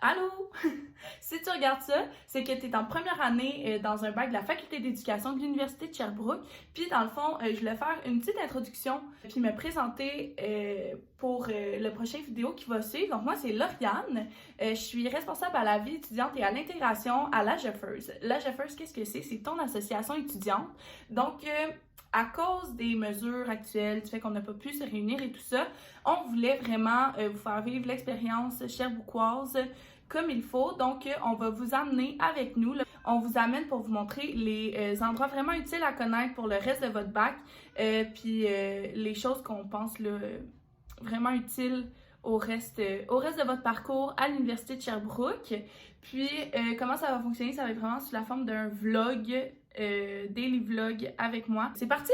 Allô? Si tu regardes ça, c'est que tu es en première année dans un bac de la faculté d'éducation de l'Université de Sherbrooke. Puis, dans le fond, je voulais faire une petite introduction puis me présenter pour le prochain vidéo qui va suivre. Donc, moi, c'est Lauriane. Je suis responsable à la vie étudiante et à l'intégration à l'AGEFERS. L'AGEFERS, qu'est-ce que c'est? C'est ton association étudiante. Donc, à cause des mesures actuelles, du fait qu'on n'a pas pu se réunir et tout ça, on voulait vraiment vous faire vivre l'expérience cherbrouquoise comme il faut. Donc, on va vous amener avec nous. Là. On vous amène pour vous montrer les endroits vraiment utiles à connaître pour le reste de votre bac, puis les choses qu'on pense là, vraiment utiles au reste de votre parcours à l'Université de Sherbrooke. Puis, comment ça va fonctionner? Ça va être vraiment sous la forme d'un vlog, daily vlog avec moi. C'est parti!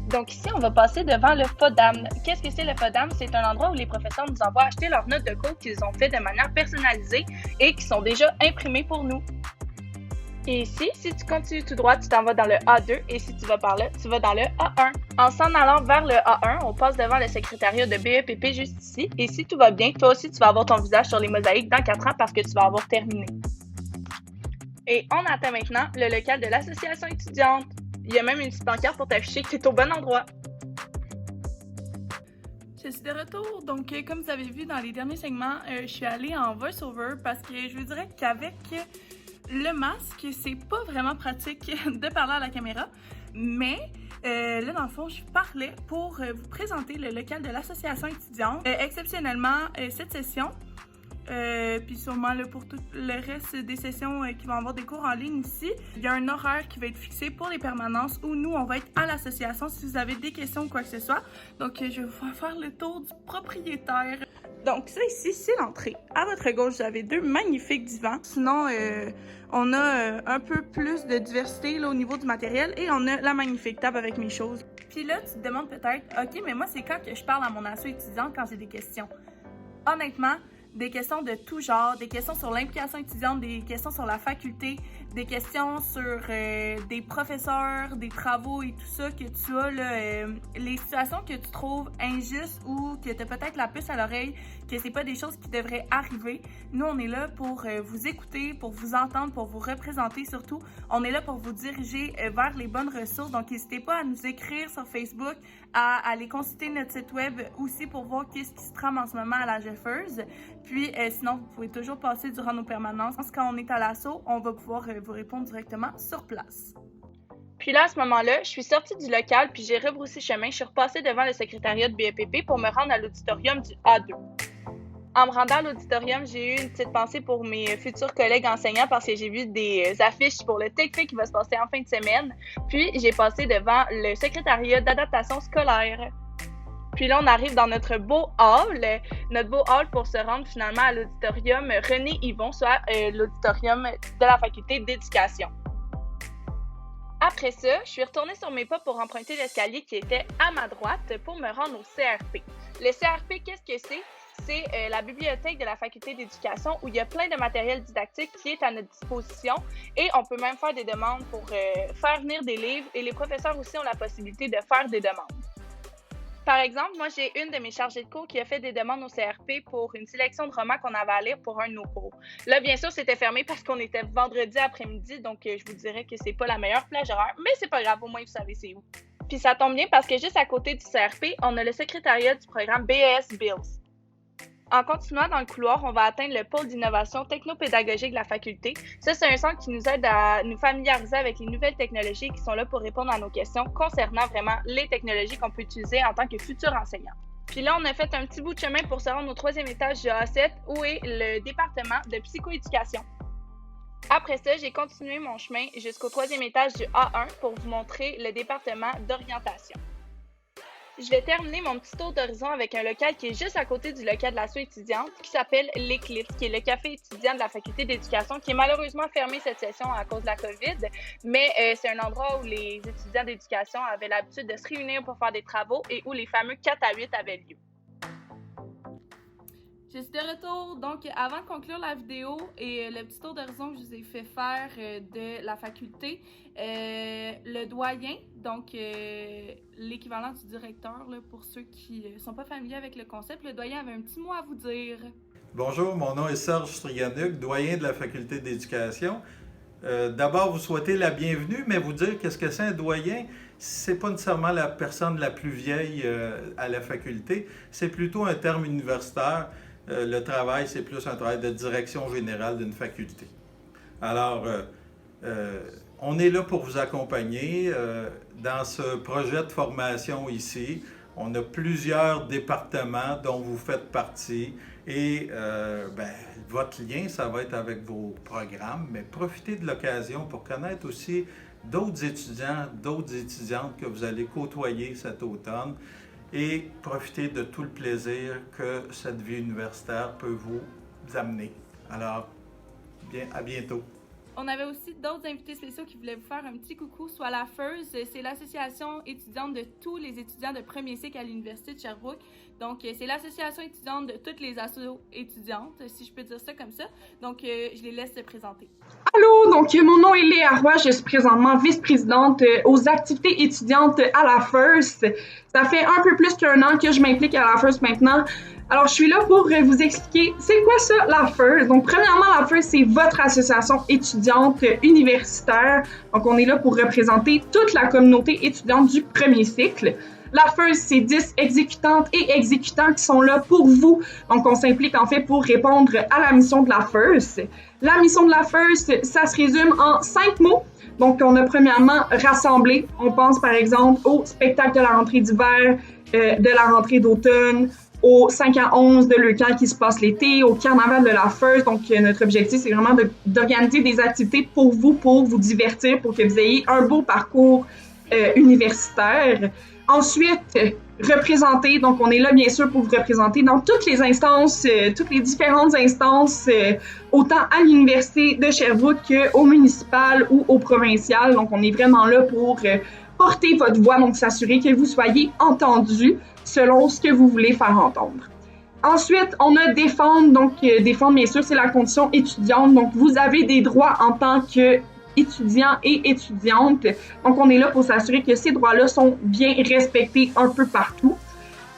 Donc ici, on va passer devant le FODAM. Qu'est-ce que c'est le FODAM? C'est un endroit où les professeurs nous envoient acheter leurs notes de cours qu'ils ont fait de manière personnalisée et qui sont déjà imprimées pour nous. Et ici, si tu continues tout droit, tu t'en vas dans le A2 et si tu vas par là, tu vas dans le A1. En s'en allant vers le A1, on passe devant le secrétariat de BEPP juste ici. Et si tout va bien, toi aussi, tu vas avoir ton visage sur les mosaïques dans 4 ans parce que tu vas avoir terminé. Et on atteint maintenant le local de l'association étudiante. Il y a même une petite pancarte pour t'afficher que tu es au bon endroit. Je suis de retour. Donc, comme vous avez vu dans les derniers segments, je suis allée en voice-over parce que je vous dirais qu'avec le masque, c'est pas vraiment pratique de parler à la caméra. Mais là, dans le fond, je parlais pour vous présenter le local de l'association étudiante. Exceptionnellement, cette session, puis sûrement là, pour tout le reste des sessions qui vont avoir des cours en ligne ici, il y a un horaire qui va être fixé pour les permanences où nous, on va être à l'association si vous avez des questions ou quoi que ce soit. Donc, je vais vous faire le tour du propriétaire. Donc, ça ici, c'est l'entrée. À votre gauche, vous avez 2 magnifiques divans. Sinon, on a un peu plus de diversité là, au niveau du matériel et on a la magnifique table avec mes choses. Puis là, tu te demandes peut-être, OK, mais moi, c'est quand que je parle à mon asso étudiante quand j'ai des questions? Honnêtement, des questions de tout genre, des questions sur l'implication étudiante, des questions sur la faculté, des questions sur des professeurs, des travaux et tout ça que tu as, là, les situations que tu trouves injustes ou que tu as peut-être la puce à l'oreille, que c'est pas des choses qui devraient arriver. Nous, on est là pour vous écouter, pour vous entendre, pour vous représenter surtout. On est là pour vous diriger vers les bonnes ressources. Donc, n'hésitez pas à nous écrire sur Facebook, à aller consulter notre site web aussi pour voir qu'est-ce qui se trame en ce moment à la GEFERS. Puis, sinon, vous pouvez toujours passer durant nos permanences. Quand on est à l'assaut, on va pouvoir vous répondre directement sur place. Puis là, à ce moment-là, je suis sortie du local puis j'ai rebroussé chemin. Je suis repassée devant le secrétariat de BEPP pour me rendre à l'auditorium du A2. En me rendant à l'auditorium, j'ai eu une petite pensée pour mes futurs collègues enseignants parce que j'ai vu des affiches pour le TechFit qui va se passer en fin de semaine. Puis, j'ai passé devant le secrétariat d'adaptation scolaire. Puis là, on arrive dans notre beau hall pour se rendre finalement à l'auditorium René Yvon, soit l'auditorium de la faculté d'éducation. Après ça, je suis retournée sur mes pas pour emprunter l'escalier qui était à ma droite pour me rendre au CRP. Le CRP, qu'est-ce que c'est? C'est la bibliothèque de la faculté d'éducation où il y a plein de matériel didactique qui est à notre disposition et on peut même faire des demandes pour faire venir des livres et les professeurs aussi ont la possibilité de faire des demandes. Par exemple, moi, j'ai une de mes chargées de cours qui a fait des demandes au CRP pour une sélection de romans qu'on avait à lire pour un de nos cours. Là, bien sûr, c'était fermé parce qu'on était vendredi après-midi, donc je vous dirais que c'est pas la meilleure plage horaire, mais c'est pas grave, au moins vous savez c'est où. Puis ça tombe bien parce que juste à côté du CRP, on a le secrétariat du programme BES Bills. En continuant dans le couloir, on va atteindre le pôle d'innovation technopédagogique de la faculté. Ça, c'est un centre qui nous aide à nous familiariser avec les nouvelles technologies qui sont là pour répondre à nos questions concernant vraiment les technologies qu'on peut utiliser en tant que futur enseignant. Puis là, on a fait un petit bout de chemin pour se rendre au 3e étage du A7 où est le département de psychoéducation. Après ça, j'ai continué mon chemin jusqu'au 3e étage du A1 pour vous montrer le département d'orientation. Je vais terminer mon petit tour d'horizon avec un local qui est juste à côté du local de l'asso étudiante qui s'appelle l'Éclipse, qui est le café étudiant de la faculté d'éducation qui est malheureusement fermé cette session à cause de la COVID, mais c'est un endroit où les étudiants d'éducation avaient l'habitude de se réunir pour faire des travaux et où les fameux 4 à 8 avaient lieu. Je suis de retour, donc avant de conclure la vidéo et le petit tour d'horizon que je vous ai fait faire de la faculté, le doyen, donc l'équivalent du directeur là, pour ceux qui ne sont pas familiers avec le concept, le doyen avait un petit mot à vous dire. Bonjour, mon nom est Serge Striganuc, doyen de la faculté d'éducation. D'abord, vous souhaiter la bienvenue, mais vous dire qu'est-ce que c'est un doyen? C'est pas nécessairement la personne la plus vieille à la faculté, c'est plutôt un terme universitaire. Le travail, c'est plus un travail de direction générale d'une faculté. Alors, on est là pour vous accompagner dans ce projet de formation ici. On a plusieurs départements dont vous faites partie et votre lien, ça va être avec vos programmes, mais profitez de l'occasion pour connaître aussi d'autres étudiants, d'autres étudiantes que vous allez côtoyer cet automne et profitez de tout le plaisir que cette vie universitaire peut vous amener. Alors, à bientôt. On avait aussi d'autres invités spéciaux qui voulaient vous faire un petit coucou, soit la FEUS, c'est l'association étudiante de tous les étudiants de premier cycle à l'Université de Sherbrooke. Donc, c'est l'association étudiante de toutes les assos étudiantes, si je peux dire ça comme ça. Donc, je les laisse se présenter. Allô, donc mon nom est Léa Roy, je suis présentement vice-présidente aux activités étudiantes à la FEUS. Ça fait un peu plus qu'un an que je m'implique à la FEUS maintenant. Alors, je suis là pour vous expliquer c'est quoi ça, la FEUS. Donc, premièrement, la FEUS, c'est votre association étudiante universitaire. Donc, on est là pour représenter toute la communauté étudiante du premier cycle. La FEUS, c'est 10 exécutantes et exécutants qui sont là pour vous. Donc, on s'implique en fait pour répondre à la mission de la FEUS. La mission de la FEUS, ça se résume en 5 mots. Donc, on a premièrement rassemblé. On pense par exemple au spectacle de la rentrée d'hiver, de la rentrée d'automne, au 5 à 11 de l'EUCAN qui se passe l'été, au carnaval de la FEUS. Donc, notre objectif, c'est vraiment d'organiser des activités pour vous divertir, pour que vous ayez un beau parcours universitaire. Ensuite, représenter, donc on est là bien sûr pour vous représenter dans toutes les instances, toutes les différentes instances, autant à l'Université de Sherbrooke qu'au municipal ou au provincial. Donc on est vraiment là pour porter votre voix, donc s'assurer que vous soyez entendu selon ce que vous voulez faire entendre. Ensuite, on a défendre, donc défendre bien sûr c'est la condition étudiante, donc vous avez des droits en tant que étudiants et étudiantes. Donc, on est là pour s'assurer que ces droits-là sont bien respectés un peu partout.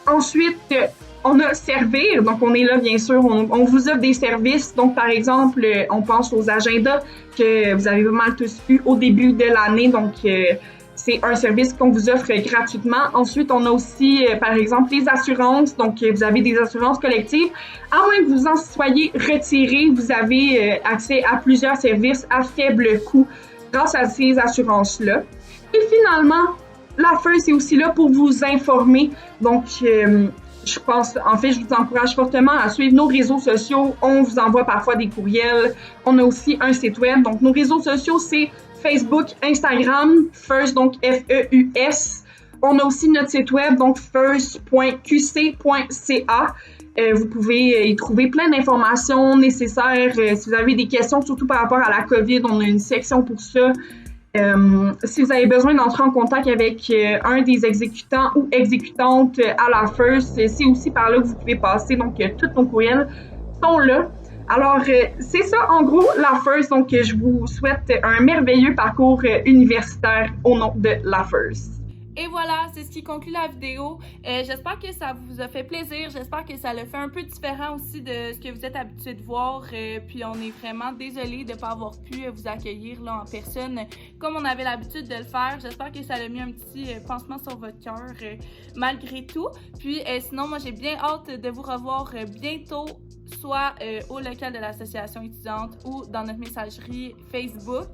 Ensuite, on a servir. Donc, on est là, bien sûr, on vous offre des services. Donc, par exemple, on pense aux agendas que vous avez vraiment tous eu au début de l'année. Donc, c'est un service qu'on vous offre gratuitement. Ensuite, on a aussi, par exemple, les assurances. Donc, vous avez des assurances collectives. À moins que vous en soyez retiré, vous avez accès à plusieurs services à faible coût grâce à ces assurances-là. Et finalement, la FEUS est aussi là pour vous informer. Donc, je pense, en fait, je vous encourage fortement à suivre nos réseaux sociaux. On vous envoie parfois des courriels. On a aussi un site web. Donc, nos réseaux sociaux, c'est Facebook, Instagram, FEUS, donc F-E-U-S. On a aussi notre site web, donc feus.qc.ca. Vous pouvez y trouver plein d'informations nécessaires. Si vous avez des questions, surtout par rapport à la COVID, on a une section pour ça. Si vous avez besoin d'entrer en contact avec un des exécutants ou exécutantes à la FEUS, c'est aussi par là que vous pouvez passer. Donc, tous nos courriels sont là. Alors, c'est ça, en gros, la FEUS. Donc, je vous souhaite un merveilleux parcours universitaire au nom de la FEUS. Et voilà, c'est ce qui conclut la vidéo. J'espère que ça vous a fait plaisir. J'espère que ça le fait un peu différent aussi de ce que vous êtes habitué de voir. Puis on est vraiment désolé de ne pas avoir pu vous accueillir là en personne comme on avait l'habitude de le faire. J'espère que ça a mis un petit pansement sur votre cœur malgré tout. Puis sinon, moi j'ai bien hâte de vous revoir bientôt, soit au local de l'association étudiante ou dans notre messagerie Facebook.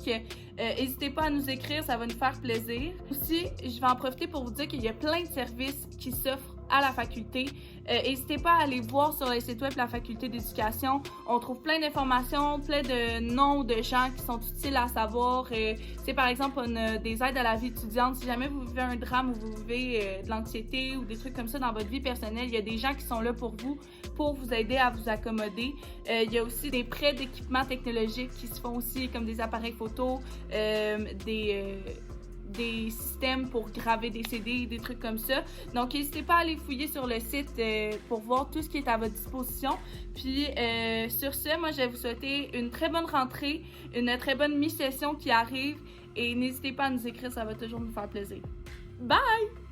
N'hésitez pas à nous écrire, ça va nous faire plaisir. Aussi, je vais en profiter pour vous dire qu'il y a plein de services qui s'offrent à la faculté. N'hésitez pas à aller voir sur le site web de la faculté d'éducation. On trouve plein d'informations, plein de noms de gens qui sont utiles à savoir. C'est par exemple, on a des aides à la vie étudiante. Si jamais vous vivez un drame ou vous vivez de l'anxiété ou des trucs comme ça dans votre vie personnelle, il y a des gens qui sont là pour vous aider à vous accommoder. Il y a aussi des prêts d'équipements technologiques qui se font aussi, comme des appareils photo, des systèmes pour graver des CD, des trucs comme ça. Donc, n'hésitez pas à aller fouiller sur le site pour voir tout ce qui est à votre disposition. Puis, sur ce, moi, je vais vous souhaiter une très bonne rentrée, une très bonne mi-session qui arrive. Et n'hésitez pas à nous écrire, ça va toujours nous faire plaisir. Bye!